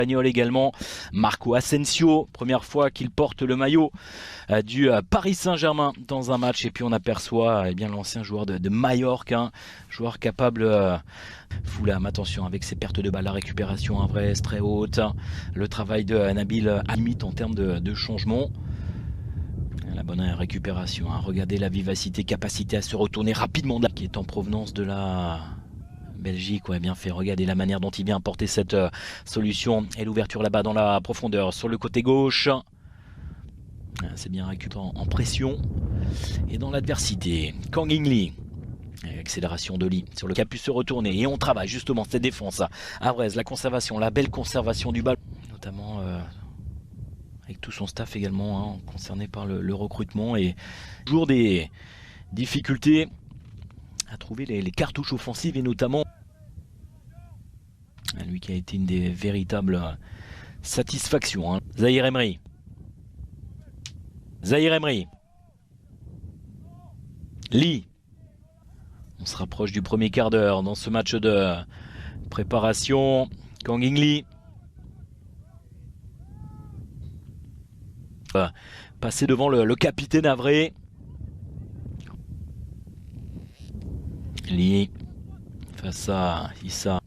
Espagnol également, Marco Asensio, première fois qu'il porte le maillot du Paris Saint-Germain dans un match. Et puis on aperçoit bien l'ancien joueur de Majorque, joueur capable, Fulham, attention avec ses pertes de balles, la récupération à Brest très haute, le travail de Nabil limite en termes de changement. La bonne récupération, regardez la vivacité, capacité à se retourner rapidement, qui est en provenance de la Belgique. Ouais, bien fait, regardez la manière dont il vient apporter cette solution et l'ouverture là-bas dans la profondeur sur le côté gauche. C'est bien récupéré en pression et dans l'adversité. Kang In Lee, accélération de Lee sur le qui a pu se retourner et on travaille justement cette défense à Brest, la conservation, la belle conservation du ballon, notamment avec tout son staff également concerné par le recrutement, et toujours des difficultés à trouver les cartouches offensives, et notamment lui qui a été une des véritables satisfactions. Zahir Emery. Zahir Emery. Lee. On se rapproche du premier quart d'heure dans ce match de préparation. Kang In Lee. Passer devant le capitaine Avré. Lee face à Issa.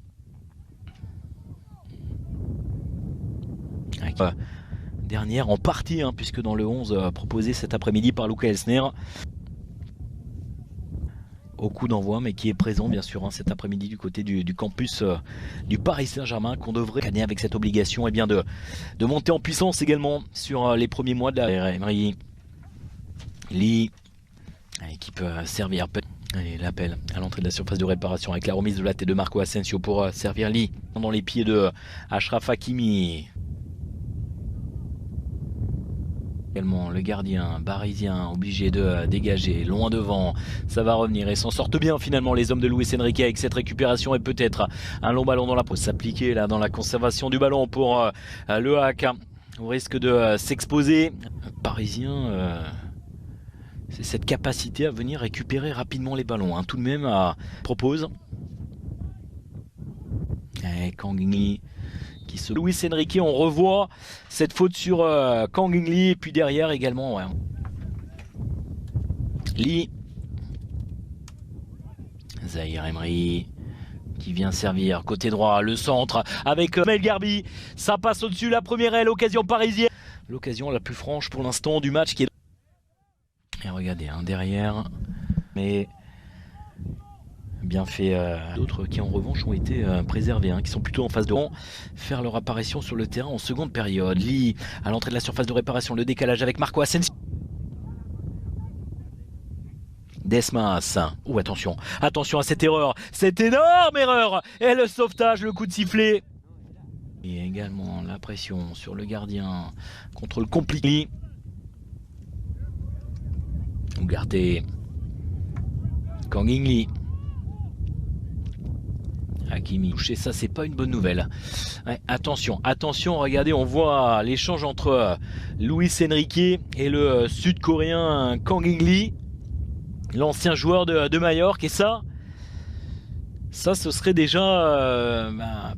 Dernière en partie, puisque dans le 11 proposé cet après-midi par Luca Elsner. Au coup d'envoi, mais qui est présent bien sûr cet après-midi du côté du campus du Paris Saint-Germain, qu'on devrait gagner avec cette obligation de monter en puissance également sur les premiers mois de la Emery. Lee, qui peut servir. Allez, l'appel à l'entrée de la surface de réparation avec la remise de la tête de Marco Asensio pour servir Lee dans les pieds de Achraf Hakimi. Également le gardien parisien obligé de dégager loin devant, ça va revenir et s'en sortent bien finalement les hommes de Luis Enrique avec cette récupération et peut-être un long ballon dans la peau. S'appliquer là dans la conservation du ballon pour le hack, au risque de s'exposer. Parisien, c'est cette capacité à venir récupérer rapidement les ballons, tout de même propose. Et Kang In Lee qui se... Luis Enrique, on revoit cette faute sur Kang In Lee, et puis derrière également Lee. Zahir Emery qui vient servir côté droit, le centre avec Mel Garbi, ça passe au-dessus, la première aile, occasion parisienne, l'occasion la plus franche pour l'instant du match qui est... Et regardez derrière, mais bien fait, d'autres qui en revanche ont été préservés, qui sont plutôt en phase de faire leur apparition sur le terrain en seconde période. Lee à l'entrée de la surface de réparation, le décalage avec Marco Asensio. Desmas, attention, attention à cette erreur, cette énorme erreur, et le sauvetage, le coup de sifflet. Et également la pression sur le gardien, contrôle compliqué. Ougarté, Kang In Lee. Hakimi touché, ça c'est pas une bonne nouvelle. Attention, attention, regardez, on voit l'échange entre Luis Enrique et le sud-coréen Kang In Lee, l'ancien joueur de Majorque, et ça ce serait déjà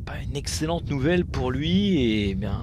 pas une excellente nouvelle pour lui, et bien